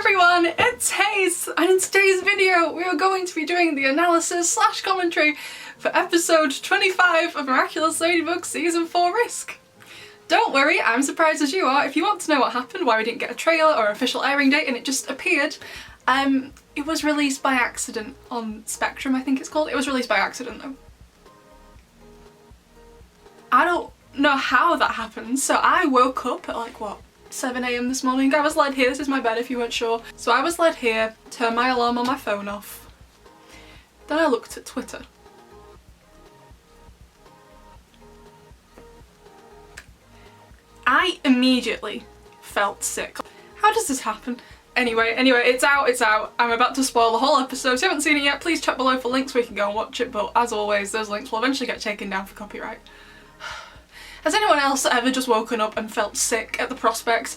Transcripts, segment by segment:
Hello everyone, it's Hayes, and in today's video we are going to be doing the analysis / commentary for episode 25 of Miraculous Ladybug Season 4 Risk. Don't worry, I'm surprised as you are. If you want to know what happened, why we didn't get a trailer or official airing date and it just appeared, it was released by accident on Spectrum, I think it's called. It was released by accident though. I don't know how that happened, so I woke up at like what? 7 AM this morning. I was led here, this is my bed if you weren't sure. So I was led here, turned my alarm on my phone off. Then I looked at Twitter. I immediately felt sick. How does this happen? Anyway, it's out. I'm about to spoil the whole episode. If you haven't seen it yet, please check below for links where you can go and watch it, but as always, those links will eventually get taken down for copyright. Has anyone else ever just woken up and felt sick at the prospect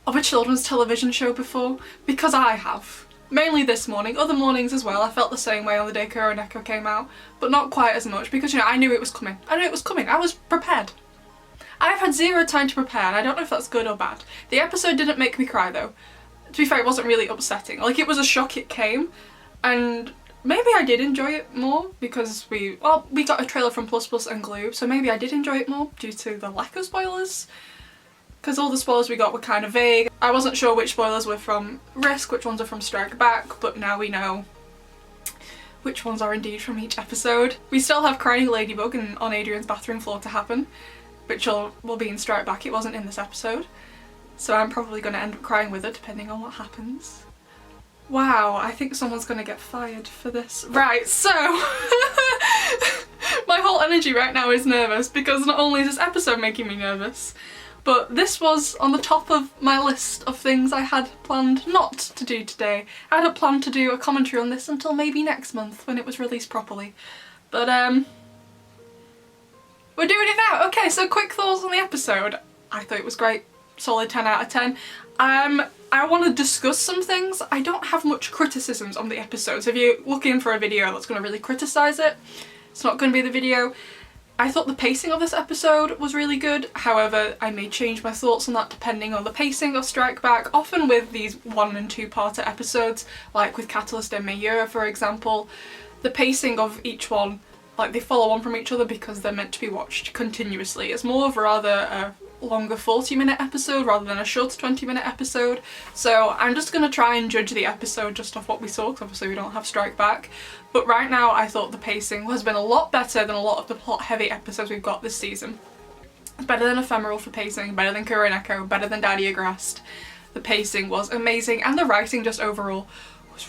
of a children's television show before? Because I have. Mainly this morning, other mornings as well. I felt the same way on the day Kuroneko came out, but not quite as much because, you know, I knew it was coming. I was prepared. I've had zero time to prepare, and I don't know if that's good or bad. The episode didn't make me cry though. To be fair, it wasn't really upsetting. Like, it was a shock it came, and maybe I did enjoy it more because we got a trailer from Plus Plus and Glue, so maybe I did enjoy it more due to the lack of spoilers. Because all the spoilers we got were kind of vague. I wasn't sure which spoilers were from Risk, which ones are from Strike Back, but now we know which ones are indeed from each episode. We still have crying Ladybug on Adrian's bathroom floor to happen, which will be in Strike Back. It wasn't in this episode. So I'm probably going to end up crying with her depending on what happens. Wow, I think someone's gonna get fired for this. Right, so my whole energy right now is nervous because not only is this episode making me nervous, but this was on the top of my list of things I had planned not to do today. I hadn't planned to do a commentary on this until maybe next month when it was released properly. But we're doing it now. Okay, so quick thoughts on the episode. I thought it was great. Solid 10 out of 10. I want to discuss some things. I don't have much criticisms on the episode, so if you're looking for a video that's going to really criticise it, it's not going to be the video. I thought the pacing of this episode was really good, however I may change my thoughts on that depending on the pacing of Strike Back. Often with these 1- and 2-parter episodes, like with Catalyst and Mayura for example, the pacing of each one, like they follow on from each other because they're meant to be watched continuously. It's more of a rather longer 40-minute episode rather than a shorter 20-minute episode, so I'm just going to try and judge the episode just off what we saw because obviously we don't have Strike Back. But right now I thought the pacing has been a lot better than a lot of the plot-heavy episodes we've got this season. It's better than Ephemeral for pacing, better than Kuroneko, better than Daddy Agrast. The pacing was amazing and the writing just overall was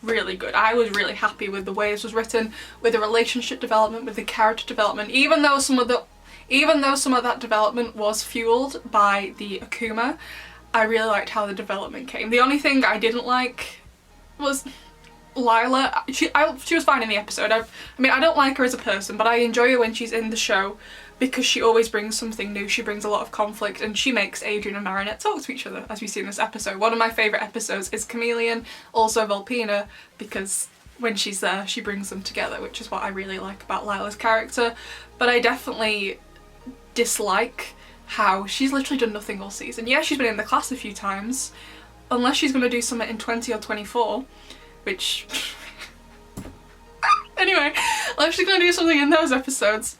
really good. I was really happy with the way this was written, with the relationship development, with the character development, even though some of that development was fueled by the Akuma. I really liked how the development came. The only thing I didn't like was Lila. She was fine in the episode. I mean, I don't like her as a person, but I enjoy her when she's in the show because she always brings something new. She brings a lot of conflict and she makes Adrian and Marinette talk to each other, as we see in this episode. One of my favourite episodes is Chameleon, also Volpina, because when she's there she brings them together, which is what I really like about Lila's character. But I definitely dislike how she's literally done nothing all season. Yeah, she's been in the class a few times, unless she's going to do something in 20 or 24, which anyway, unless she's going to do something in those episodes,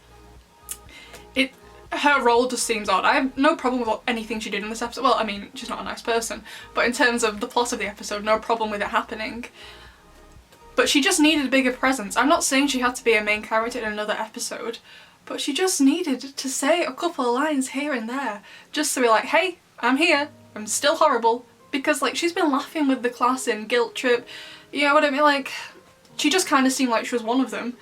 her role just seems odd. I have no problem with anything she did in this episode. Well, I mean, she's not a nice person, but in terms of the plot of the episode, no problem with it happening. But she just needed a bigger presence. I'm not saying she had to be a main character in another episode, but she just needed to say a couple of lines here and there, just to be like, hey, I'm here, I'm still horrible, because like she's been laughing with the class in Guilt Trip, you know what I mean, like she just kind of seemed like she was one of them.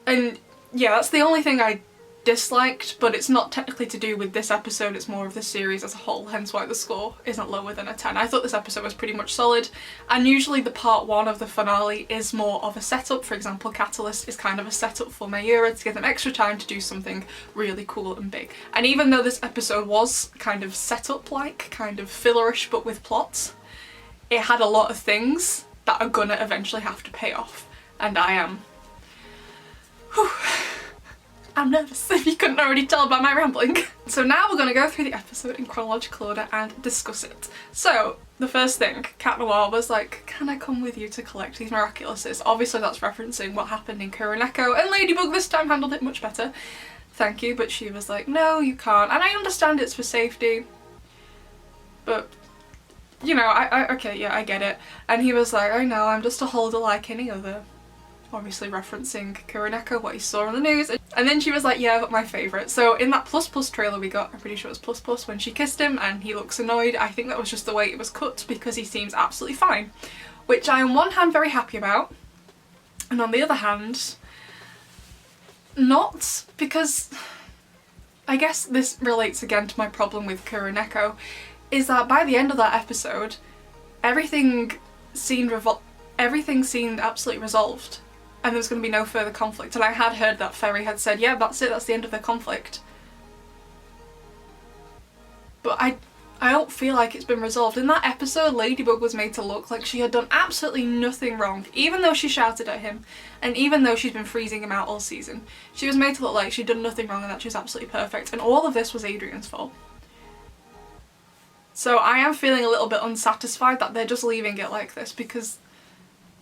And yeah, that's the only thing I disliked, but it's not technically to do with this episode, it's more of the series as a whole, hence why the score isn't lower than a 10. I thought this episode was pretty much solid, and usually the part 1 of the finale is more of a setup. For example, Catalyst is kind of a setup for Mayura to give them extra time to do something really cool and big. And even though this episode was kind of setup-like, kind of fillerish but with plots, it had a lot of things that are gonna eventually have to pay off, and I am I'm nervous, if you couldn't already tell by my rambling. So now we're going to go through the episode in chronological order and discuss it. So, the first thing, Cat Noir was like, can I come with you to collect these Miraculouses? Obviously that's referencing what happened in Kuroneko, and Ladybug this time handled it much better. Thank you, but she was like, no, you can't. And I understand it's for safety, but, you know, okay, yeah, I get it. And he was like, I know, I'm just a holder like any other. Obviously referencing Kuroneko, what he saw on the news. And then she was like, yeah, but my favourite. So in that Plus Plus trailer we got, I'm pretty sure it was Plus Plus, when she kissed him and he looks annoyed, I think that was just the way it was cut because he seems absolutely fine. Which I on one hand very happy about, and on the other hand, not, because I guess this relates again to my problem with Kuroneko, is that by the end of that episode, everything seemed absolutely resolved. And there was going to be no further conflict. And I had heard that Ferry had said, yeah, that's it, that's the end of the conflict. But I don't feel like it's been resolved. In that episode, Ladybug was made to look like she had done absolutely nothing wrong, even though she shouted at him, and even though she's been freezing him out all season. She was made to look like she'd done nothing wrong and that she was absolutely perfect. And all of this was Adrian's fault. So I am feeling a little bit unsatisfied that they're just leaving it like this, because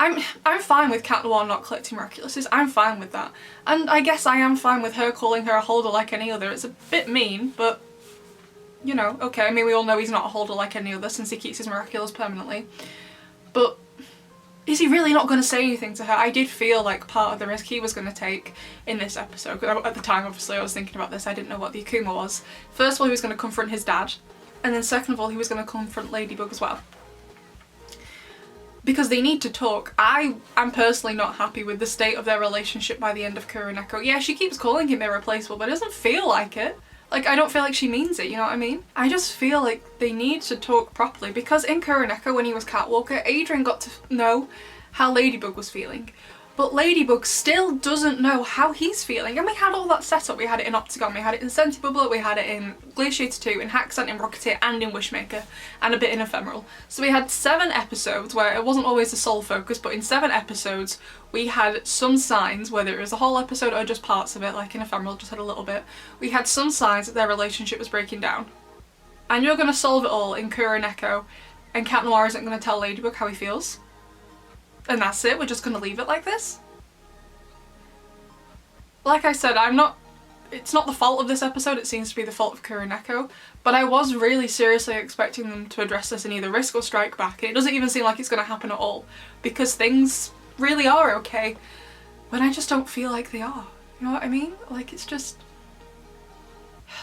I'm fine with Cat Noir not collecting Miraculouses, I'm fine with that. And I guess I am fine with her calling her a holder like any other. It's a bit mean, but, you know, okay, I mean we all know he's not a holder like any other since he keeps his Miraculous permanently. But is he really not going to say anything to her? I did feel like part of the risk he was going to take in this episode, at the time obviously I was thinking about this, I didn't know what the Akuma was. First of all, he was going to confront his dad, and then second of all, he was going to confront Ladybug as well. Because they need to talk. I am personally not happy with the state of their relationship by the end of Kuroneko. Yeah, she keeps calling him irreplaceable, but it doesn't feel like it. Like, I don't feel like she means it, you know what I mean? I just feel like they need to talk properly, because in Kuroneko, when he was Catwalker, Adrian got to know how Ladybug was feeling. But Ladybug still doesn't know how he's feeling. And we had all that set up. We had it in Octagon, we had it in Sentibubble, we had it in Glaciator 2, in Hacksent, in Rocketeer, and in Wishmaker, and a bit in Ephemeral. So we had 7 episodes where it wasn't always the sole focus, but in 7 episodes we had some signs, whether it was the whole episode or just parts of it, like in Ephemeral just had a little bit, we had some signs that their relationship was breaking down. And you're going to solve it all in Kuroneko, and Cat Noir isn't going to tell Ladybug how he feels. And that's it, we're just going to leave it like this? Like I said, it's not the fault of this episode, it seems to be the fault of Kuroneko, but I was really seriously expecting them to address this in either Risk or Strike Back, and it doesn't even seem like it's going to happen at all, because things really are okay, when I just don't feel like they are, you know what I mean? Like, it's just...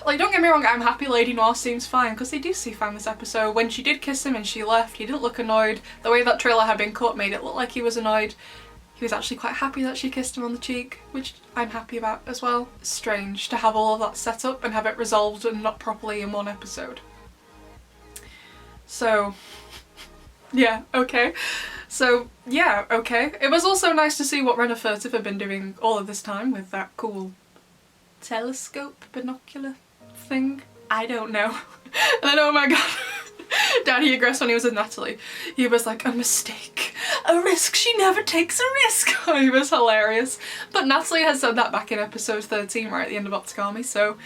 Like, don't get me wrong, I'm happy Lady Noir seems fine, because they do seem fine this episode. When she did kiss him and she left, he didn't look annoyed. The way that trailer had been cut made it look like he was annoyed. He was actually quite happy that she kissed him on the cheek, which I'm happy about as well. Strange to have all of that set up and have it resolved and not properly in one episode. So, yeah, okay. So, yeah, okay. It was also nice to see what Renna Furtive had been doing all of this time with that cool telescope binocular thing. I don't know. And then, oh my god, Daddy aggressed when he was with Natalie. He was like, a mistake, a risk, she never takes a risk. He was hilarious. But Natalie had said that back in episode 13, right at the end of Optigami, so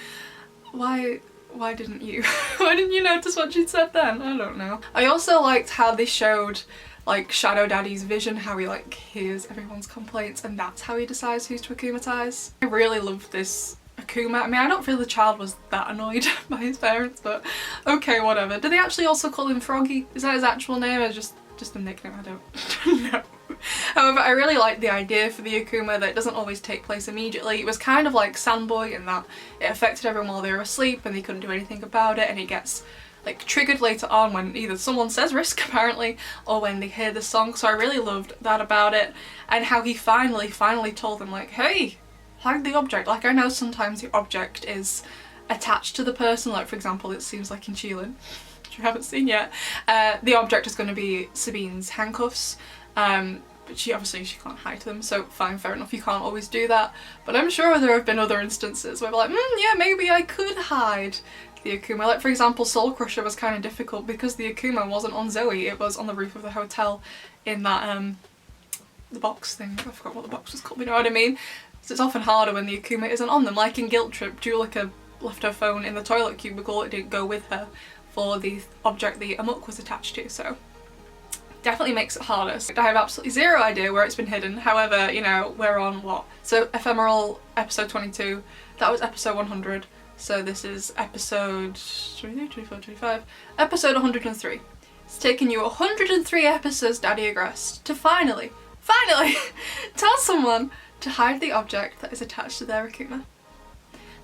why didn't you? Why didn't you notice what she'd said then? I don't know. I also liked how they showed like Shadow Daddy's vision, how he like hears everyone's complaints and that's how he decides who's to akumatize. I really loved this Akuma. I mean, I don't feel the child was that annoyed by his parents, but okay, whatever. Do they actually also call him Froggy? Is that his actual name or just a nickname? I don't know. However, I really like the idea for the Akuma that it doesn't always take place immediately. It was kind of like Sandboy in that it affected everyone while they were asleep and they couldn't do anything about it, and it gets like triggered later on when either someone says Risk apparently or when they hear the song. So I really loved that about it, and how he finally told them like, hey, hide the object. Like, I know sometimes the object is attached to the person, like for example it seems like in Chilin, which you haven't seen yet, the object is going to be Sabine's handcuffs, but she can't hide them, so fine, fair enough, you can't always do that. But I'm sure there have been other instances where we're like, yeah, maybe I could hide the Akuma. Like for example, Soul Crusher was kind of difficult because the Akuma wasn't on Zoe, it was on the roof of the hotel in that, the box thing, I forgot what the box was called, you know what I mean? So it's often harder when the Akuma isn't on them. Like in Guilt Trip, Julika left her phone in the toilet cubicle, it didn't go with her for the object the Amok was attached to, so definitely makes it harder. So I have absolutely zero idea where it's been hidden. However, you know, we're on what? So Ephemeral episode 22, that was episode 100. So this is episode 23, 24, 25, episode 103. It's taken you 103 episodes, Daddy Agrest, to finally tell someone to hide the object that is attached to their Akuma.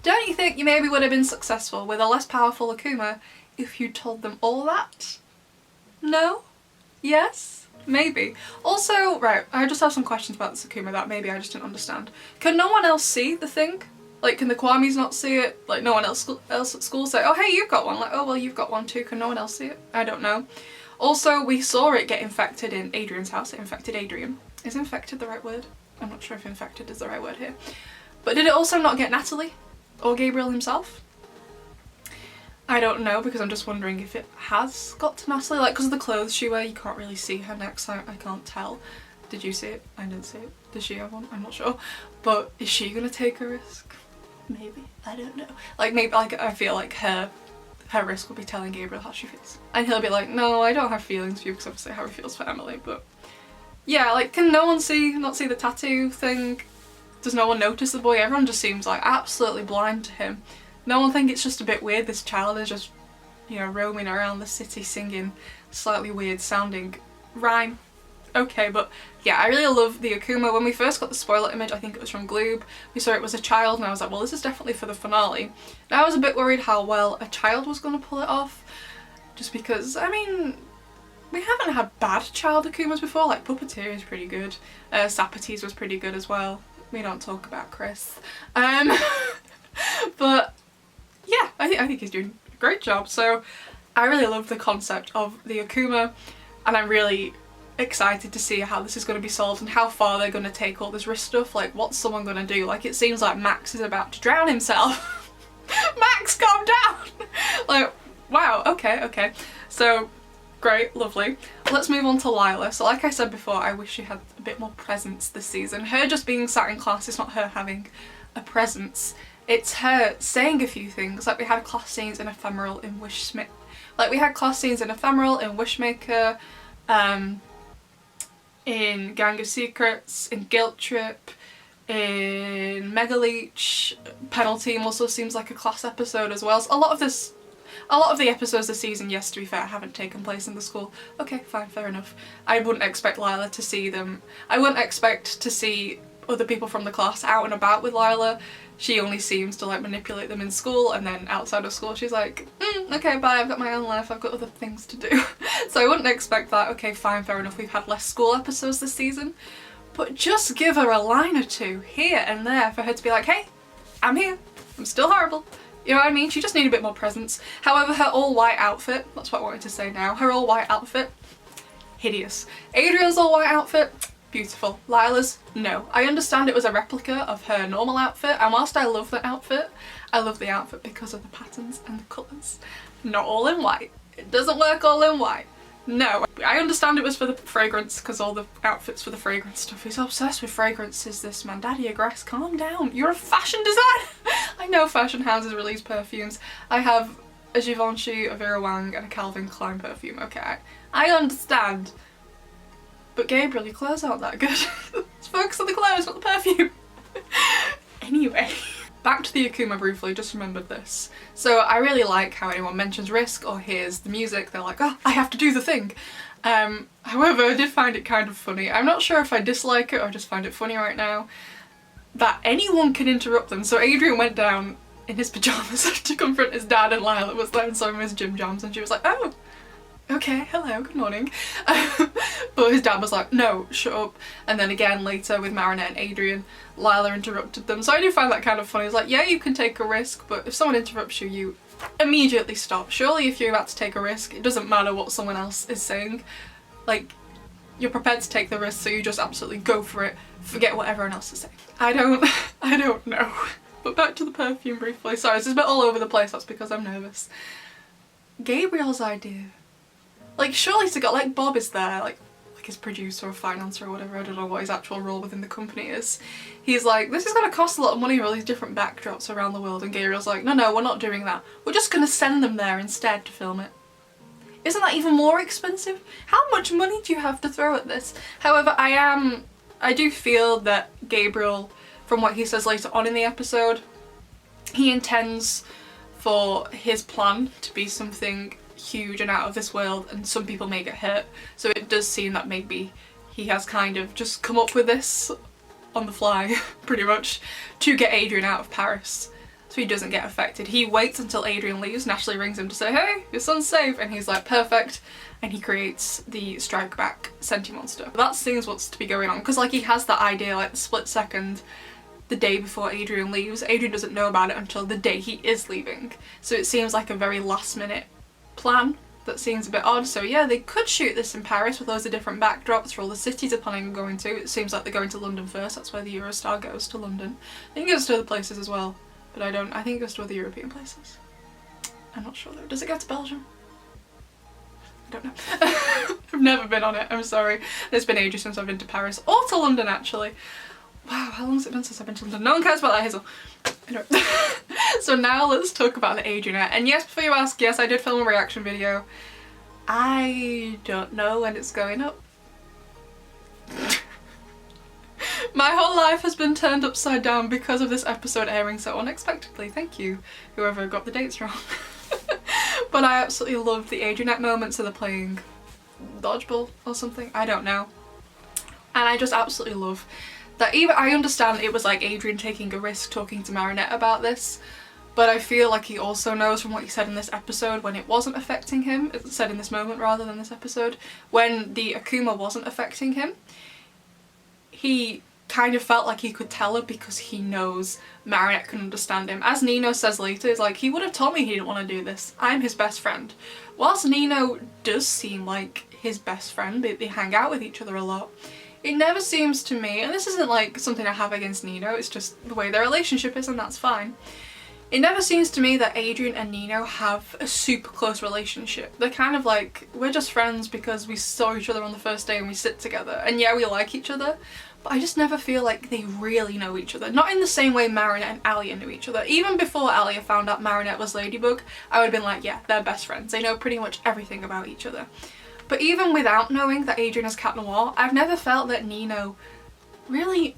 Don't you think you maybe would have been successful with a less powerful Akuma if you told them all that? No? Yes? Maybe. Also, right, I just have some questions about this Akuma that maybe I just didn't understand. Can no one else see the thing? Like, can the Kwamis not see it? Like, no one else at school say, oh hey, you've got one. Like, oh well, you've got one too. Can no one else see it? I don't know. Also, we saw it get infected in Adrian's house. It infected Adrian. Is infected the right word? I'm not sure if infected is the right word here. But did it also not get Natalie? Or Gabriel himself? I don't know, because I'm just wondering if it has got to Natalie. Like, because of the clothes she wears, you can't really see her neck, so I can't tell. Did you see it? I didn't see it. Does she have one? I'm not sure. But is she gonna take a risk? Maybe. I don't know. Like, maybe, like, I feel like her risk will be telling Gabriel how she feels. And he'll be like, no, I don't have feelings for you, because obviously how he feels for Emily, but yeah, like, can no one not see the tattoo thing? Does no one notice the boy? Everyone just seems like absolutely blind to him. No one think it's just a bit weird this child is just, you know, roaming around the city singing slightly weird sounding rhyme. Okay, but yeah, I really love the Akuma. When we first got the spoiler image, I think it was from Gloob, we saw it was a child and I was like, well, this is definitely for the finale. Now I was a bit worried how well a child was going to pull it off, just because, I mean, we haven't had bad child Akumas before. Like Puppeteer is pretty good, Sapatees was pretty good as well. We don't talk about Chris. But yeah, I think he's doing a great job. So I really love the concept of the Akuma, and I'm really excited to see how this is going to be solved and how far they're going to take all this risk stuff. Like, what's someone going to do? Like, it seems like Max is about to drown himself. Max, calm down! Like, wow, okay. So, great, lovely. Let's move on to Lila. So like I said before, I wish she had a bit more presence this season. Her just being sat in class is not her having a presence. It's her saying a few things. Like, we had class scenes in Ephemeral, in Wishmaker, in Gang of Secrets, in Guilt Trip, in Mega Leech. Penalty also seems like a class episode as well. So a lot of the episodes this season, yes, to be fair, haven't taken place in the school. Okay, fine, fair enough. I wouldn't expect Lila to see them. I wouldn't expect to see other people from the class out and about with Lila. She only seems to like manipulate them in school, and then outside of school she's like, okay, bye, I've got my own life, I've got other things to do. So I wouldn't expect that. Okay, fine, fair enough, we've had less school episodes this season. But just give her a line or two here and there for her to be like, hey, I'm here, I'm still horrible. You know what I mean? She just needed a bit more presence. However, her all-white outfit, that's what I wanted to say now, her all-white outfit, hideous. Adrian's all-white outfit, beautiful. Lila's, no. I understand it was a replica of her normal outfit, and whilst I love the outfit, I love the outfit because of the patterns and the colours. Not all in white. It doesn't work all in white. No. I understand it was for the fragrance, because all the outfits for the fragrance stuff. He's obsessed with fragrances, this man. Daddy Agrest, calm down. You're a fashion designer. I know fashion houses release perfumes. I have a Givenchy, a Vera Wang, and a Calvin Klein perfume, okay? I understand. But Gabriel, your clothes aren't that good. Let's focus on the clothes, not the perfume. Anyway, back to the Akuma briefly, just remembered this. So I really like how anyone mentions risk or hears the music, they're like, oh, I have to do the thing. However, I did find it kind of funny. I'm not sure if I dislike it or just find it funny right now, that anyone can interrupt them. So Adrian went down in his pyjamas to confront his dad, and Lila was there and saw him in his gym jams, and she was like, oh, okay, hello, good morning. But his dad was like, no, shut up. And then again later with Marinette and Adrian, Lila interrupted them. So I do find that kind of funny. It's like, yeah, you can take a risk, but if someone interrupts you, you immediately stop. Surely if you're about to take a risk, it doesn't matter what someone else is saying. Like, you're prepared to take the risk, so you just absolutely go for it. Forget what everyone else is saying. I don't know. But back to the perfume briefly. Sorry, this is a bit all over the place, that's because I'm nervous. Gabriel's idea. Like, surely to God, like, Bob is there, like his producer or financer or whatever, I don't know what his actual role within the company is, he's like, this is going to cost a lot of money with all these different backdrops around the world, and Gabriel's like, no, we're not doing that. We're just going to send them there instead to film it. Isn't that even more expensive? How much money do you have to throw at this? However, I do feel that Gabriel, from what he says later on in the episode, he intends for his plan to be something huge and out of this world, and some people may get hurt. So it does seem that maybe he has kind of just come up with this on the fly, pretty much, to get Adrian out of Paris so he doesn't get affected. He waits until Adrian leaves. Natalie rings him to say, hey, your son's safe, and he's like, perfect, and he creates the strike back Senti monster. That seems what's to be going on, because like he has that idea like the split second the day before Adrian leaves. Adrian doesn't know about it until the day he is leaving, so it seems like a very last minute plan that seems a bit odd. So yeah, they could shoot this in Paris with loads of different backdrops for all the cities they're planning on going to. It seems like they're going to London first, that's where the Eurostar goes, to London. I think it goes to other places as well, but I think it goes to other European places. I'm not sure though. Does it go to Belgium? I don't know. I've never been on it, I'm sorry. It's been ages since I've been to Paris, or to London actually. Wow, how long has it been since I've been to London? No one cares about that, Hazel. I don't. So now let's talk about the Adrian. And yes, before you ask, yes, I did film a reaction video. I don't know when it's going up. My whole life has been turned upside down because of this episode airing so unexpectedly. Thank you, whoever got the dates wrong. But I absolutely loved the Adrianette moments of the playing dodgeball or something, I don't know. And I just absolutely love that. Even I understand it was like Adrian taking a risk talking to Marinette about this, but I feel like he also knows from what he said in this episode when it wasn't affecting him, it said in this moment rather than this episode, when the Akuma wasn't affecting him, he kind of felt like he could tell her because he knows Marinette can understand him. As Nino says later, it's like, he would have told me he didn't want to do this. I'm his best friend. Whilst Nino does seem like his best friend, they hang out with each other a lot, it never seems to me, and this isn't like something I have against Nino, it's just the way their relationship is and that's fine. It never seems to me that Adrian and Nino have a super close relationship. They're kind of like, we're just friends because we saw each other on the first day and we sit together. And yeah, we like each other, but I just never feel like they really know each other. Not in the same way Marinette and Alia knew each other. Even before Alia found out Marinette was Ladybug, I would have been like, yeah, they're best friends. They know pretty much everything about each other. But even without knowing that Adrian is Cat Noir, I've never felt that Nino really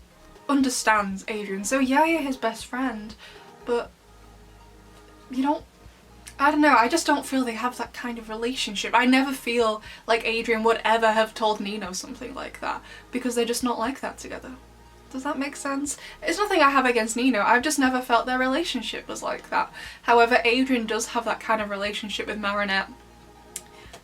understands Adrian. So yeah, you're his best friend, but you don't, I don't know, I just don't feel they have that kind of relationship. I never feel like Adrian would ever have told Nino something like that, because they're just not like that together. Does that make sense? It's nothing I have against Nino, I've just never felt their relationship was like that. However, Adrian does have that kind of relationship with Marinette,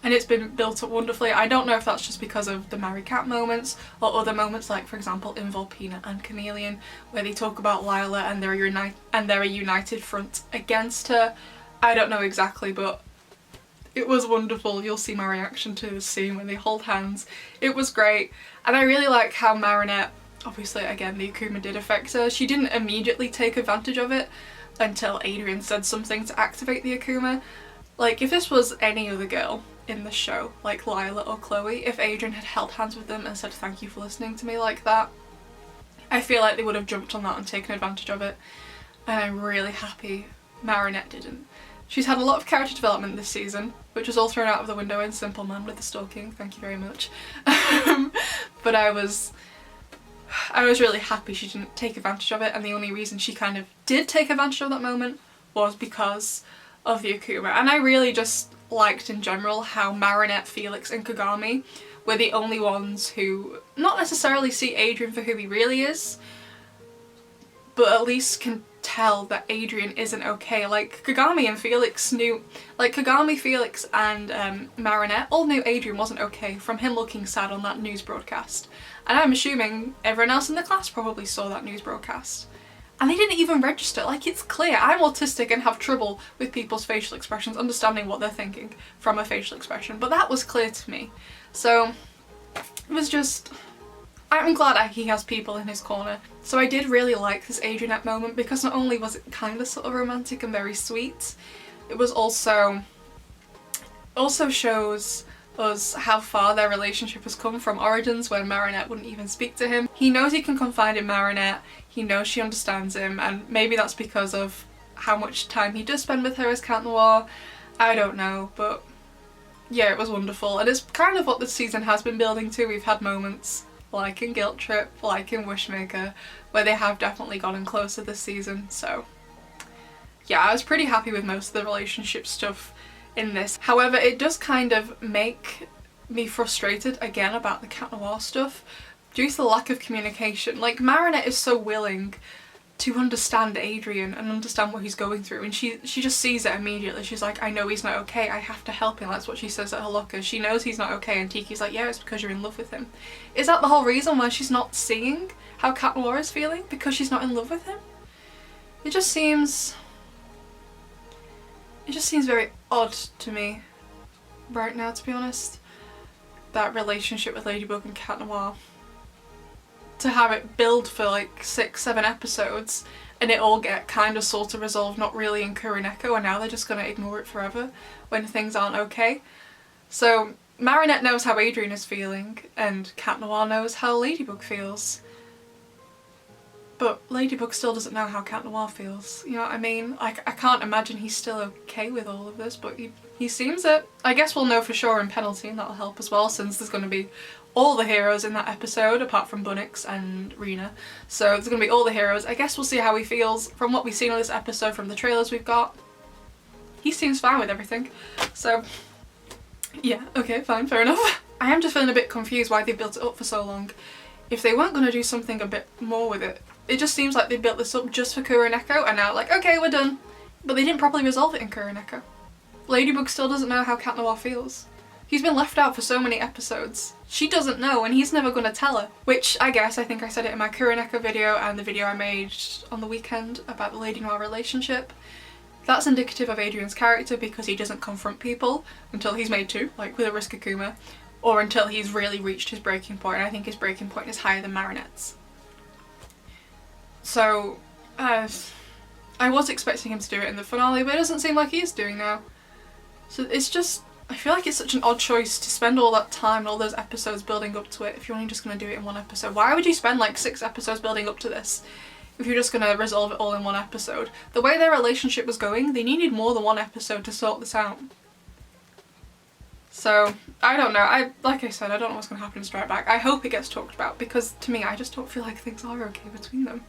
and it's been built up wonderfully. I don't know if that's just because of the Marry Cat moments or other moments, like for example in Volpina and Chameleon, where they talk about Lila and they're a united front against her. I don't know exactly, but it was wonderful. You'll see my reaction to the scene when they hold hands. It was great, and I really like how Marinette, obviously again the Akuma did affect her, she didn't immediately take advantage of it until Adrian said something to activate the Akuma. Like if this was any other girl in the show, like Lila or Chloe, if Adrian had held hands with them and said thank you for listening to me like that, I feel like they would have jumped on that and taken advantage of it, and I'm really happy Marinette didn't. She's had a lot of character development this season, which was all thrown out of the window in Simple Man with the stalking, thank you very much. But I was really happy she didn't take advantage of it, and the only reason she kind of did take advantage of that moment was because of the Akuma. And I really just liked in general how Marinette, Felix and Kagami were the only ones who not necessarily see Adrian for who he really is, but at least can tell that Adrian isn't okay. Like Kagami and Felix knew, like Kagami, Felix and Marinette all knew Adrian wasn't okay from him looking sad on that news broadcast. And I'm assuming everyone else in the class probably saw that news broadcast. And they didn't even register. Like, it's clear. I'm autistic and have trouble with people's facial expressions, understanding what they're thinking from a facial expression, but that was clear to me. So it was just, I'm glad he has people in his corner. So I did really like this Adrianette moment, because not only was it kind of sort of romantic and very sweet, it was also shows us how far their relationship has come from origins when Marinette wouldn't even speak to him. He knows he can confide in Marinette, he knows she understands him, and maybe that's because of how much time he does spend with her as Cat Noir. I don't know, but yeah, it was wonderful, and it's kind of what the season has been building to. We've had moments like in Guilt Trip, like in Wishmaker, where they have definitely gotten closer this season, so yeah, I was pretty happy with most of the relationship stuff in this. However, it does kind of make me frustrated again about the Cat Noir stuff due to the lack of communication. Like, Marinette is so willing to understand Adrien and understand what he's going through, and she just sees it immediately. She's like, I know he's not okay, I have to help him. That's what she says at her locker. She knows he's not okay, and Tiki's like, yeah, it's because you're in love with him. Is that the whole reason why she's not seeing how Cat Noir is feeling? Because she's not in love with him? It just seems very odd to me right now, to be honest, that relationship with Ladybug and Cat Noir. To have it build for like 6-7 episodes and it all get kind of sort of resolved, not really in Kuroneko, and now they're just gonna ignore it forever when things aren't okay. So Marinette knows how Adrien is feeling and Cat Noir knows how Ladybug feels. But Ladybug still doesn't know how Cat Noir feels, you know what I mean? I can't imagine he's still okay with all of this, but he seems it. I guess we'll know for sure in Penalty, and that'll help as well, since there's going to be all the heroes in that episode apart from Bunnix and Rena. So there's going to be all the heroes. I guess we'll see how he feels. From what we've seen on this episode, from the trailers we've got, he seems fine with everything. So yeah, okay, fine, fair enough. I am just feeling a bit confused why they built it up for so long. If they weren't going to do something a bit more with it, it just seems like they built this up just for Kuroneko and now like, okay, we're done. But they didn't properly resolve it in Kuroneko. Ladybug still doesn't know how Cat Noir feels. He's been left out for so many episodes. She doesn't know, and he's never gonna tell her. Which, I guess, I think I said it in my Kuroneko video and the video I made on the weekend about the Lady Noir relationship. That's indicative of Adrien's character because he doesn't confront people until he's made to, like with Ariska Kuma, or until he's really reached his breaking point, and I think his breaking point is higher than Marinette's. So, I was expecting him to do it in the finale, but it doesn't seem like he is doing now. So it's just, I feel like it's such an odd choice to spend all that time and all those episodes building up to it if you're only just going to do it in one episode. Why would you spend like 6 episodes building up to this if you're just going to resolve it all in one episode? The way their relationship was going, they needed more than one episode to sort this out. So, I don't know. Like I said, I don't know what's going to happen in Strike Back. I hope it gets talked about because to me, I just don't feel like things are okay between them.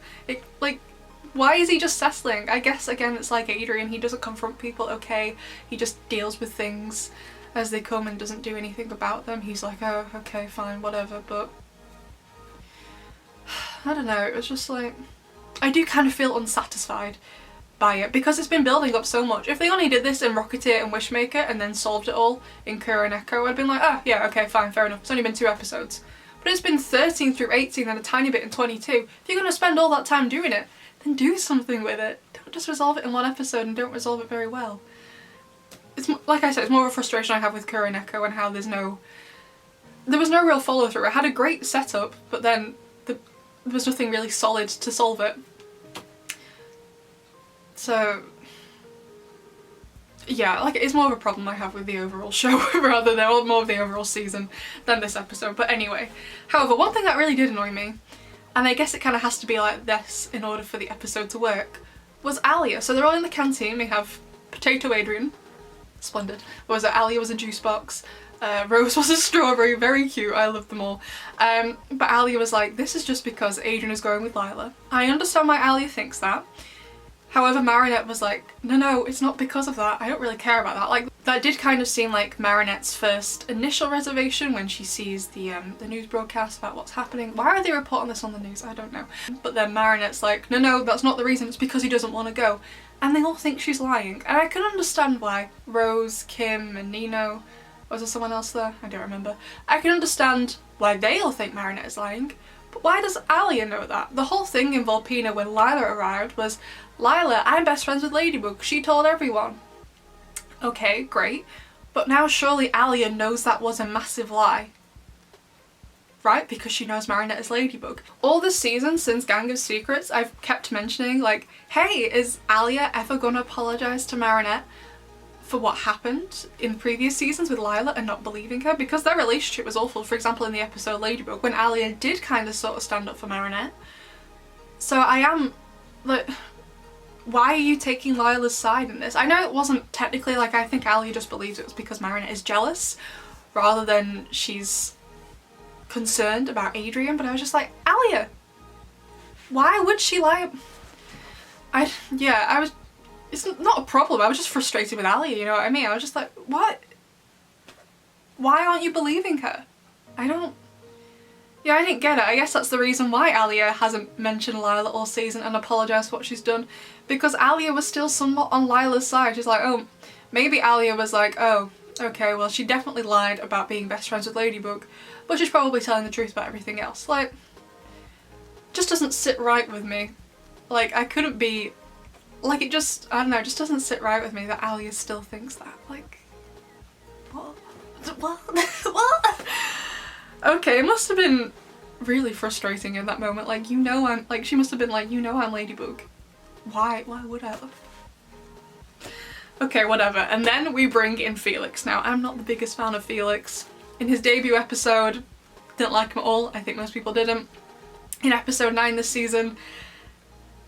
Why is he just settling? I guess, again, it's like Adrien. He doesn't confront people, okay. He just deals with things as they come and doesn't do anything about them. He's like, oh, okay, fine, whatever, but I don't know. It was just like, I do kind of feel unsatisfied by it because it's been building up so much. If they only did this in Rocketeer and Wishmaker and then solved it all in Kuroneko, I'd been like, oh yeah, okay, fine, fair enough. It's only been 2 episodes. But it's been 13 through 18 and a tiny bit in 22. If you're going to spend all that time doing it, then do something with it. Don't just resolve it in one episode and don't resolve it very well. It's like I said, it's more of a frustration I have with Kuroneko and how there was no real follow through. It had a great setup, but then there was nothing really solid to solve it. So yeah, like it's more of a problem I have with the overall show rather than more of the overall season than this episode. But anyway, however, one thing that really did annoy me, and I guess it kind of has to be like this in order for the episode to work, was Alia. So they're all in the canteen. We have Potato Adrien, splendid. Alia was a juice box. Rose was a strawberry, very cute, I love them all. But Alia was like, this is just because Adrien is going with Lila. I understand why Alia thinks that. However, Marinette was like, no, it's not because of that. I don't really care about that. Like, that did kind of seem like Marinette's first initial reservation when she sees the news broadcast about what's happening. Why are they reporting this on the news? I don't know. But then Marinette's like, no, that's not the reason. It's because he doesn't want to go. And they all think she's lying. And I can understand why. Rose, Kim, and Nino. Was there someone else there? I don't remember. I can understand why they all think Marinette is lying. But why does Alia know that? The whole thing in Volpina when Lila arrived was, Lila, I'm best friends with Ladybug. She told everyone. Okay, great. But now surely Alia knows that was a massive lie. Right? Because she knows Marinette is Ladybug. All this season, since Gang of Secrets, I've kept mentioning like, hey, is Alia ever gonna apologise to Marinette for what happened in previous seasons with Lila and not believing her, because their relationship was awful. For example, in the episode Ladybug, when Alia did kind of sort of stand up for Marinette. So I am like, why are you taking Lila's side in this? I know it wasn't technically, like, I think Alia just believes it was because Marinette is jealous rather than she's concerned about Adrian, but I was just like, Alia, why would she lie? It's not a problem, I was just frustrated with Alia, you know what I mean? I was just like, what? Why aren't you believing her? I didn't get it. I guess that's the reason why Alia hasn't mentioned Lila all season and apologised for what she's done, because Alia was still somewhat on Lila's side. She's like, oh, maybe Alia was like, oh, okay, well, she definitely lied about being best friends with Ladybug, but she's probably telling the truth about everything else. Like, just doesn't sit right with me. Like, I couldn't be... Like, it just, I don't know, it just doesn't sit right with me that Alia still thinks that. Like, what? What? Okay, it must have been really frustrating in that moment. Like, you know I'm, like, she must have been like, you know I'm Ladybug. Why would I? Okay, whatever. And then we bring in Felix. Now, I'm not the biggest fan of Felix. In his debut episode, didn't like him at all. I think most people didn't. In episode 9 this season,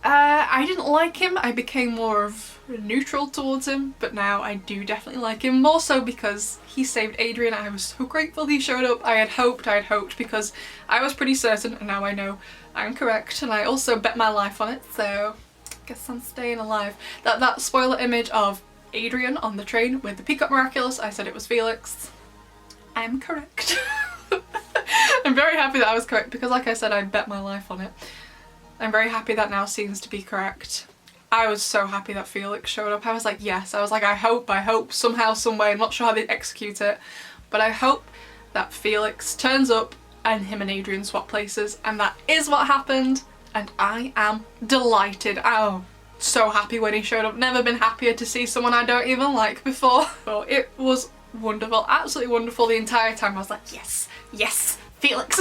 I didn't like him. I became more of neutral towards him, but now I do definitely like him, more so because he saved Adrian. I was so grateful he showed up. I had hoped because I was pretty certain, and now I know I'm correct, and I also bet my life on it, so I guess I'm staying alive. That spoiler image of Adrian on the train with the Peacock Miraculous, I said it was Felix. I'm correct. I'm very happy that I was correct because, like I said, I bet my life on it. I'm very happy that now seems to be correct. I was so happy that Felix showed up. I was like, yes. I was like, I hope, somehow, some way. I'm not sure how they execute it, but I hope that Felix turns up and him and Adrian swap places, and that is what happened, and I am delighted. Oh, so happy when he showed up. Never been happier to see someone I don't even like before. Oh, it was wonderful, absolutely wonderful. The entire time I was like, yes, yes, Felix.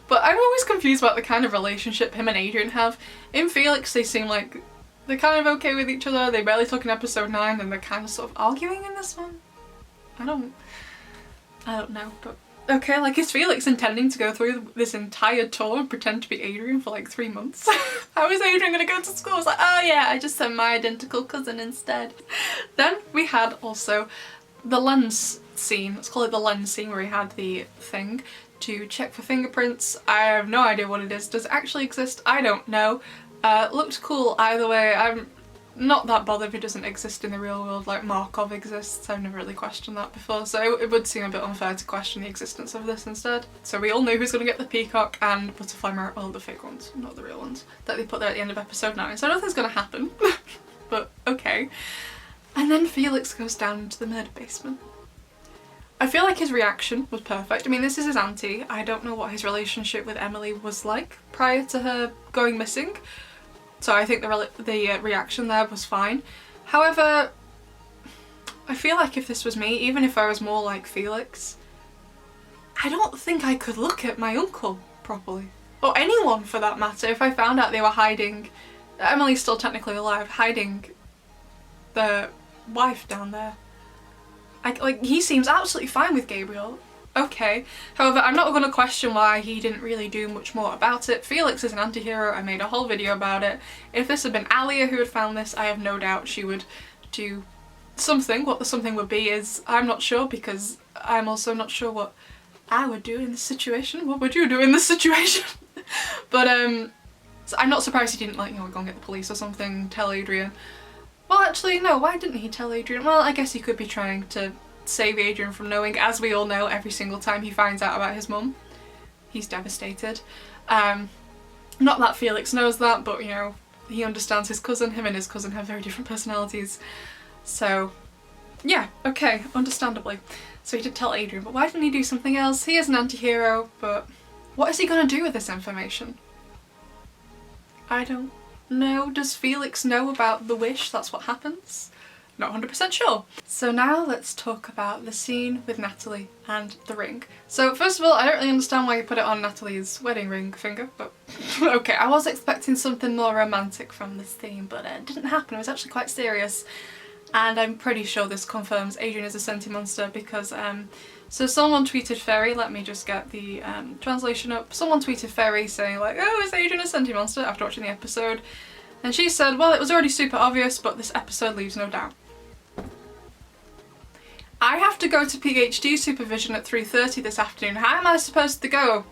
But I'm always confused about the kind of relationship him and Adrian have. In Felix, they seem like they're kind of okay with each other. They barely talk in episode 9, and they're kind of sort of arguing in this one. I don't know, but okay, like, is Felix intending to go through this entire tour and pretend to be Adrian for like 3 months? How is Adrian gonna go to school? I was like, oh yeah, I just sent my identical cousin instead. Then we had also the lens scene. Let's call it the lens scene, where we had the thing to check for fingerprints. I have no idea what it is. Does it actually exist? I don't know. Looked cool either way. I'm not that bothered if it doesn't exist in the real world like Markov exists. I've never really questioned that before, so it would seem a bit unfair to question the existence of this instead. So we all know who's going to get the peacock and butterfly mirror, well, the fake ones, not the real ones, that they put there at the end of episode 9. So nothing's going to happen, but okay. And then Felix goes down into the murder basement. I feel like his reaction was perfect. I mean, this is his auntie. I don't know what his relationship with Emily was like prior to her going missing, so I think the reaction there was fine. However, I feel like if this was me, even if I was more like Felix, I don't think I could look at my uncle properly. Or anyone for that matter, if I found out they were hiding, Emily's still technically alive, hiding the wife down there. Like, he seems absolutely fine with Gabriel. Okay. However, I'm not going to question why he didn't really do much more about it. Felix is an anti-hero. I made a whole video about it. If this had been Alia who had found this, I have no doubt she would do something. What the something would be is, I'm not sure, because I'm also not sure what I would do in this situation. What would you do in this situation? But so I'm not surprised he didn't, like, you know, go and get the police or something, tell Adrian. Well, actually, no, why didn't he tell Adrian? Well, I guess he could be trying to save Adrian from knowing. As we all know, every single time he finds out about his mum, he's devastated. Not that Felix knows that, but, you know, he understands his cousin. Him and his cousin have very different personalities. So, yeah, okay, understandably. So he did tell Adrian, but why didn't he do something else? He is an anti-hero, but what is he going to do with this information? I don't know. Does Felix know about the wish? That's what happens? Not 100% sure. So now let's talk about the scene with Natalie and the ring. So first of all, I don't really understand why you put it on Natalie's wedding ring finger, but okay, I was expecting something more romantic from this theme, but it didn't happen. It was actually quite serious. And I'm pretty sure this confirms Adrian is a senti monster because so someone tweeted Ferry, let me just get the translation up. Someone tweeted Ferry saying like, oh, is Adrian a senti monster after watching the episode? And she said, well, it was already super obvious, but this episode leaves no doubt. I have to go to PhD supervision at 3:30 this afternoon. How am I supposed to go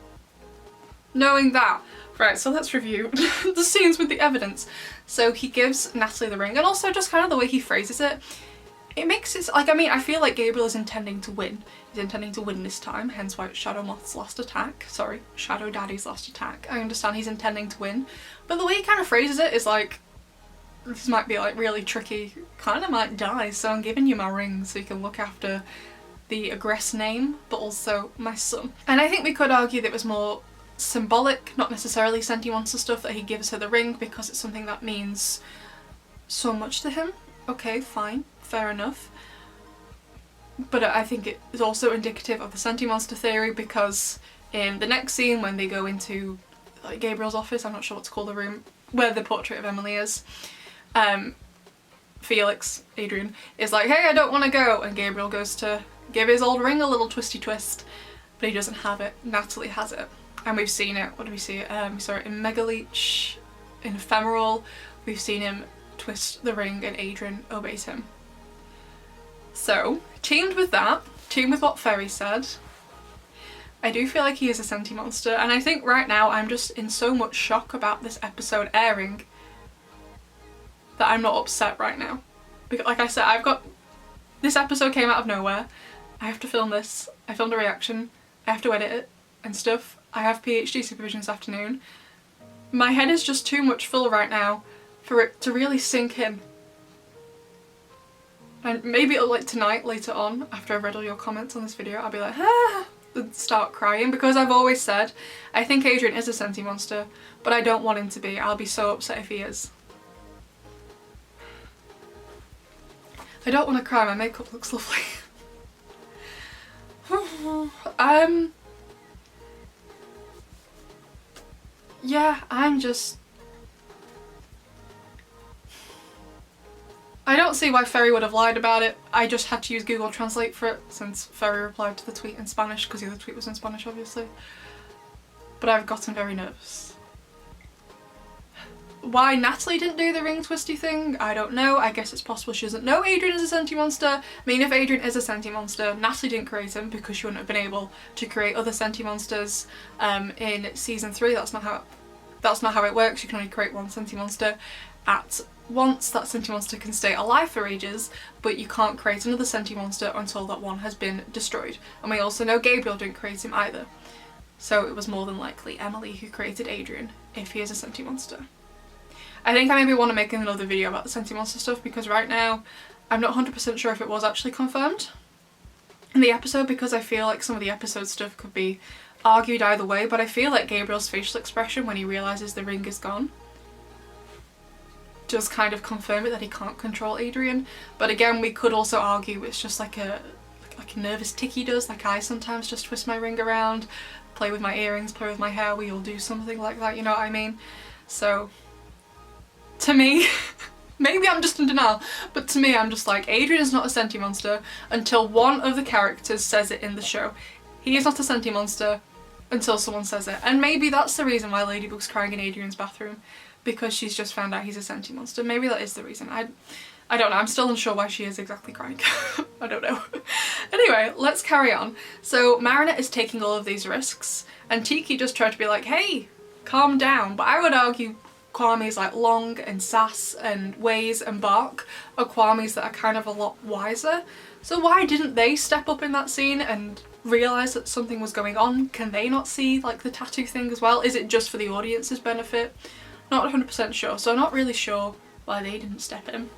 knowing that? Right, so let's review the scenes with the evidence. So he gives Natalie the ring, and also just kind of the way he phrases it, it makes it like, I mean, I feel like Gabriel is intending to win. He's intending to win this time, hence why it's Shadow Moth's last attack. Sorry, Shadow Daddy's last attack. I understand he's intending to win, but the way he kind of phrases it is like, this might be like really tricky, kind of might die, so I'm giving you my ring so you can look after the aggress name, but also my son. And I think we could argue that it was more symbolic, not necessarily senti monster stuff, that he gives her the ring because it's something that means so much to him. Okay, fine, fair enough. But I think it is also indicative of the senti monster theory because in the next scene when they go into like Gabriel's office, I'm not sure what to call the room, where the portrait of Emily is, Felix, Adrian, is like, hey, I don't want to go, and Gabriel goes to give his old ring a little twisty twist, but he doesn't have it. Natalie has it. And we've seen it, what do we see it? We saw it in Megaleech, in Ephemeral, we've seen him twist the ring and Adrian obeys him. So, teamed with that, teamed with what Ferry said, I do feel like he is a senti monster, and I think right now I'm just in so much shock about this episode airing that I'm not upset right now. Because like I said, this episode came out of nowhere, I have to film this, I filmed a reaction, I have to edit it and stuff. I have PhD supervision this afternoon. My head is just too much full right now for it to really sink in. And maybe it'll like tonight, later on, after I've read all your comments on this video, I'll be like, ah, and start crying, because I've always said, I think Adrian is a senti monster, but I don't want him to be. I'll be so upset if he is. I don't want to cry, my makeup looks lovely. Yeah, I don't see why Ferry would have lied about it. I just had to use Google Translate for it since Ferry replied to the tweet in Spanish, because the other tweet was in Spanish obviously. But I've gotten very nervous. Why Natalie didn't do the ring twisty thing, I don't know. I guess it's possible she doesn't know Adrian is a senti monster. I mean, if Adrian is a senti monster, Natalie didn't create him because she wouldn't have been able to create other senti monsters in season 3. That's not how it works. You can only create one senti monster at once. That senti monster can stay alive for ages, but you can't create another senti monster until that one has been destroyed. And we also know Gabriel didn't create him either. So it was more than likely Emily who created Adrian, if he is a senti monster. I think I maybe want to make another video about the senti monster stuff, because right now I'm not 100% sure if it was actually confirmed in the episode, because I feel like some of the episode stuff could be argued either way, but I feel like Gabriel's facial expression when he realises the ring is gone does kind of confirm it, that he can't control Adrian. But again, we could also argue it's just like a nervous tick he does, like I sometimes just twist my ring around, play with my earrings, play with my hair, we all do something like that, you know what I mean? So to me, maybe I'm just in denial, but to me I'm just like, Adrian is not a senti monster until one of the characters says it in the show. He is not a senti monster until someone says it. And maybe that's the reason why Ladybug's crying in Adrian's bathroom, because she's just found out he's a senti monster. Maybe that is the reason. I don't know, I'm still unsure why she is exactly crying. I don't know. Anyway, let's carry on. So Marinette is taking all of these risks, and Tiki just tried to be like, hey, calm down. But I would argue Kwame's like Long and Sass and Waze and Bark are Kwame's that are kind of a lot wiser. So why didn't they step up in that scene and realise that something was going on? Can they not see like the tattoo thing as well? Is it just for the audience's benefit? Not 100% sure, so I'm not really sure why they didn't step in.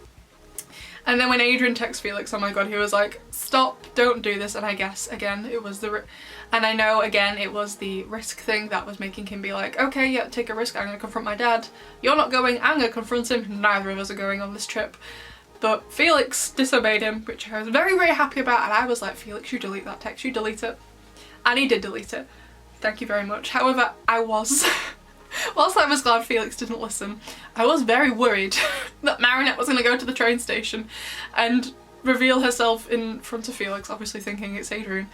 And then when Adrian texts Felix, oh my god, he was like, stop, don't do this. And I guess, again, it was and I know, again, it was the risk thing that was making him be like, okay, yeah, take a risk, I'm gonna confront my dad. You're not going, I'm gonna confront him. Neither of us are going on this trip. But Felix disobeyed him, which I was very, very happy about. And I was like, Felix, you delete that text, you delete it. And he did delete it. Thank you very much. However, I was Whilst I was glad Felix didn't listen, I was very worried that Marinette was going to go to the train station and reveal herself in front of Felix, obviously thinking it's Adrian,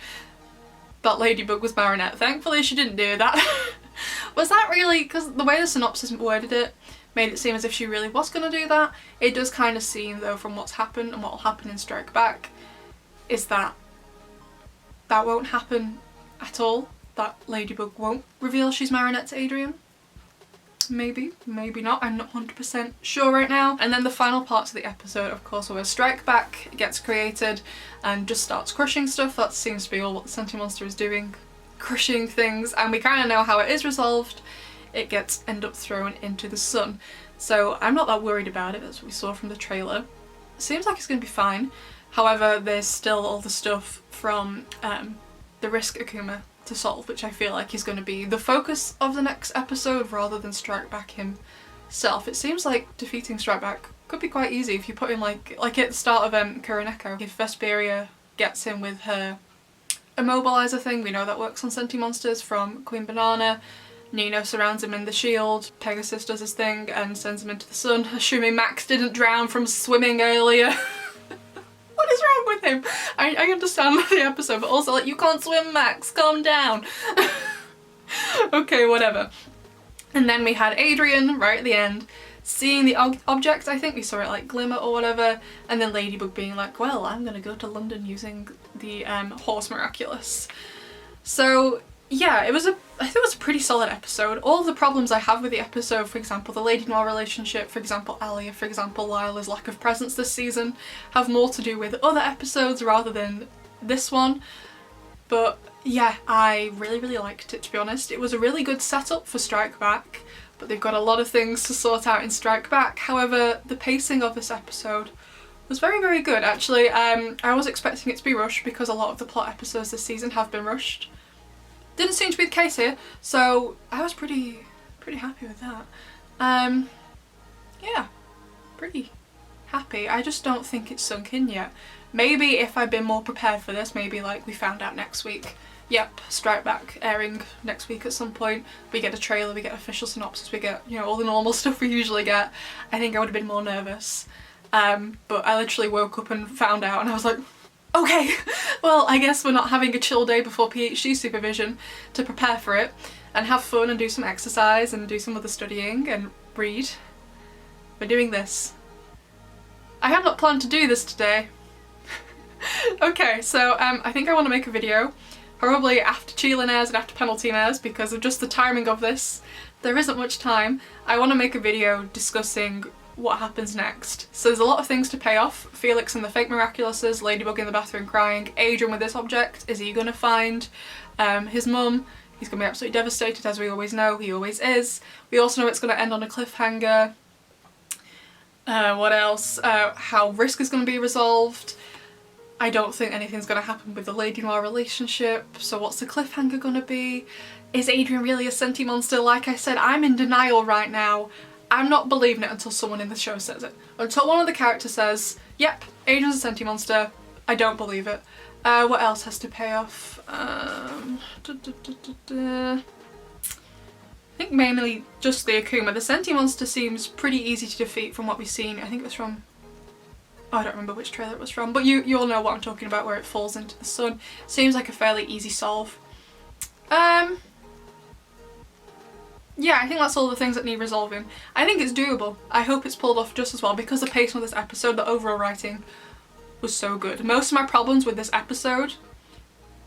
that Ladybug was Marinette. Thankfully she didn't do that. Was that really, because the way the synopsis worded it made it seem as if she really was going to do that. It does kind of seem though from what's happened and what will happen in Strike Back is that that won't happen at all. That Ladybug won't reveal she's Marinette to Adrian. Maybe, maybe not. I'm not 100% sure right now. And then the final parts of the episode, of course, where Strike Back gets created and just starts crushing stuff. That seems to be all what the Sentimonster is doing. Crushing things. And we kind of know how it is resolved. It gets end up thrown into the sun. So I'm not that worried about it, as we saw from the trailer. It seems like it's going to be fine. However, there's still all the stuff from the Risk Akuma to solve, which I feel like is going to be the focus of the next episode rather than Strike Back himself. It seems like defeating Strike Back could be quite easy if you put in like at the start of Kuroneko. If Vesperia gets him with her immobilizer thing, we know that works on Sentimonsters from Queen Banana. Nino surrounds him in the shield, Pegasus does his thing and sends him into the sun, assuming Max didn't drown from swimming earlier. What is wrong with him? I understand the episode, but also like, you can't swim, Max, calm down. Okay, whatever. And then we had Adrian right at the end seeing the object. I think we saw it like glimmer or whatever, and then Ladybug being like, well, I'm gonna go to London using the horse Miraculous. So yeah, I think it was a pretty solid episode. All of the problems I have with the episode, for example, the Lady Noir relationship, for example, Alia, for example, Lila's lack of presence this season, have more to do with other episodes rather than this one. But yeah, I really, really liked it, to be honest. It was a really good setup for Strike Back, but they've got a lot of things to sort out in Strike Back. However, the pacing of this episode was very, very good, actually. I was expecting it to be rushed because a lot of the plot episodes this season have been rushed. Didn't seem to be the case here, so I was pretty happy with that. Yeah, pretty happy. I just don't think it's sunk in yet. Maybe if I'd been more prepared for this, maybe like we found out next week, yep, Strike Back airing next week at some point, we get a trailer, we get official synopsis, we get, you know, all the normal stuff we usually get, I think I would have been more nervous. But I literally woke up and found out and I was like, okay, well, I guess we're not having a chill day before PhD supervision to prepare for it and have fun and do some exercise and do some other studying and read. We're doing this. I had not planned to do this today. Okay, so I think I want to make a video, probably after Chilin airs and after Penalty airs, because of just the timing of this. There isn't much time. I want to make a video discussing what happens next. So there's a lot of things to pay off. Felix and the fake Miraculouses, Ladybug in the bathroom crying, Adrian with this object. Is he gonna find his mum? He's gonna be absolutely devastated, as we always know, he always is. We also know it's gonna end on a cliffhanger. What else? How Risk is gonna be resolved. I don't think anything's gonna happen with the Lady Noir relationship, so what's the cliffhanger gonna be? Is Adrian really a Sentimonster? Like I said, I'm in denial right now. I'm not believing it until someone in the show says it. Until one of the characters says, yep, Adrian's a Sentimonster, I don't believe it. What else has to pay off? I think mainly just the Akuma. The Sentimonster seems pretty easy to defeat from what we've seen. I think it was from, oh, I don't remember which trailer it was from, but you all know what I'm talking about, where it falls into the sun. Seems like a fairly easy solve. Yeah, I think that's all the things that need resolving. I think it's doable. I hope it's pulled off just as well, because the pacing of this episode, the overall writing was so good. Most of my problems with this episode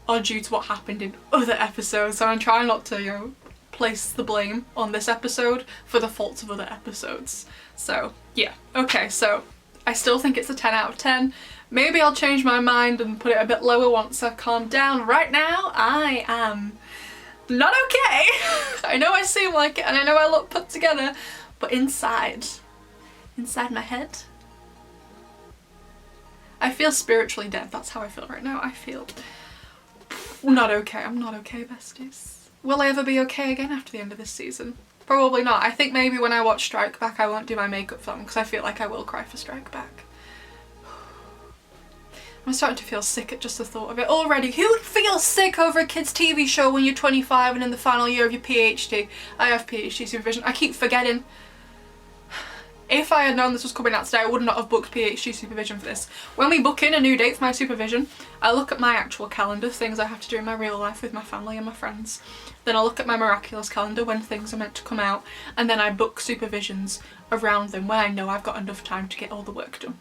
are due to what happened in other episodes, so I'm trying not to, you know, place the blame on this episode for the faults of other episodes. So yeah, okay, so I still think it's a 10 out of 10. Maybe I'll change my mind and put it a bit lower once I've calmed down. Right now, I am not okay. I know I seem like it and I know I look put together, but inside my head, I feel spiritually dead. That's how I feel right now. I feel not okay. I'm not okay, besties. Will I ever be okay again after the end of this season? Probably not. I think maybe when I watch Strike Back I won't do my makeup film because I feel like I will cry for Strike Back. I'm starting to feel sick at just the thought of it already. Who feels sick over a kid's TV show when you're 25 and in the final year of your PhD? I have PhD supervision. I keep forgetting. If I had known this was coming out today, I would not have booked PhD supervision for this. When we book in a new date for my supervision, I look at my actual calendar, things I have to do in my real life with my family and my friends. Then I look at my Miraculous calendar when things are meant to come out, and then I book supervisions around them when I know I've got enough time to get all the work done.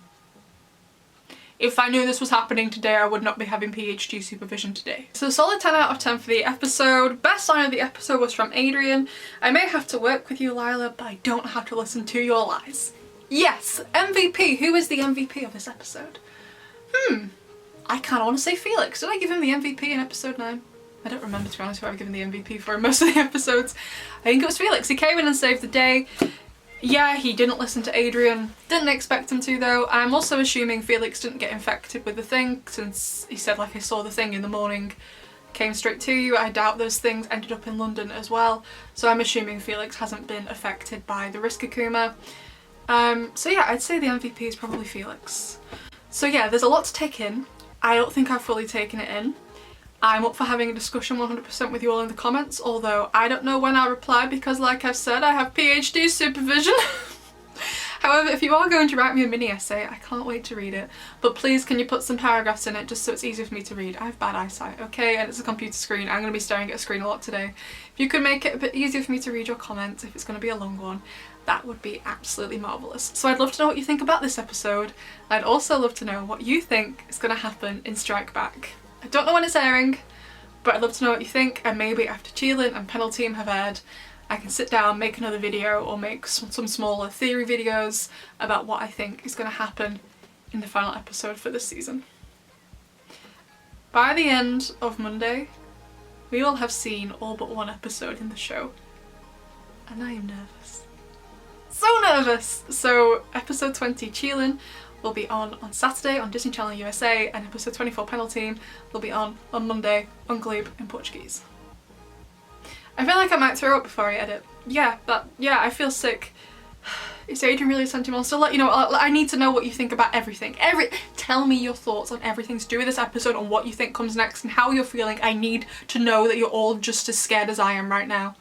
If I knew this was happening today, I would not be having PhD supervision today. So solid 10 out of 10 for the episode. Best line of the episode was from Adrian. I may have to work with you, Lila, but I don't have to listen to your lies. Yes, MVP. Who is the MVP of this episode? I kind of want to say Felix. Did I give him the MVP in episode 9? I don't remember, to be honest, who I've given the MVP for in most of the episodes. I think it was Felix. He came in and saved the day. Yeah, he didn't listen to Adrian. Didn't expect him to though. I'm also assuming Felix didn't get infected with the thing, since he said, like, I saw the thing in the morning, came straight to you. I doubt those things ended up in London as well. So I'm assuming Felix hasn't been affected by the Riskakuma. So yeah, I'd say the MVP is probably Felix. So yeah, there's a lot to take in. I don't think I've fully taken it in. I'm up for having a discussion 100% with you all in the comments, although I don't know when I'll reply because, like I've said, I have PhD supervision. However, if you are going to write me a mini essay, I can't wait to read it. But please, can you put some paragraphs in it just so it's easier for me to read? I have bad eyesight, okay? And it's a computer screen. I'm going to be staring at a screen a lot today. If you could make it a bit easier for me to read your comments, if it's going to be a long one, that would be absolutely marvellous. So I'd love to know what you think about this episode. I'd also love to know what you think is going to happen in Strike Back. I don't know when it's airing, but I'd love to know what you think, and maybe after Cheelin and Penal Team have aired, I can sit down, make another video, or make some smaller theory videos about what I think is going to happen in the final episode for this season. By the end of Monday, we will have seen all but one episode in the show, and I am nervous. So nervous! So episode 20, Cheelin, will be on Saturday on Disney Channel USA, and episode 24, Penal Team, will be on Monday on Glebe in Portuguese. I feel like I might throw up before I edit. Yeah, I feel sick. Is Adrian really sentimental? So let you know, I need to know what you think about everything. Tell me your thoughts on everything to do with this episode, and what you think comes next, and how you're feeling. I need to know that you're all just as scared as I am right now.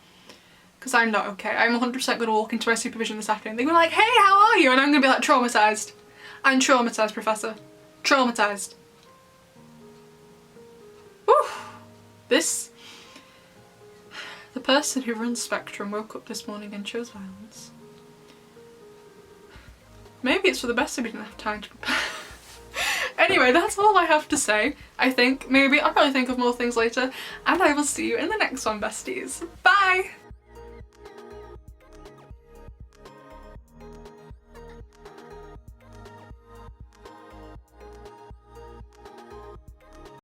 Because I'm not okay. I'm 100% going to walk into my supervision this afternoon. They're going to be like, hey, how are you? And I'm going to be like, traumatised. I'm traumatised, Professor. Traumatised. Whew. The person who runs Spectrum woke up this morning and chose violence. Maybe it's for the best if we didn't have time to prepare. Anyway, that's all I have to say. I think, maybe, I'll probably think of more things later, and I will see you in the next one, besties. Bye!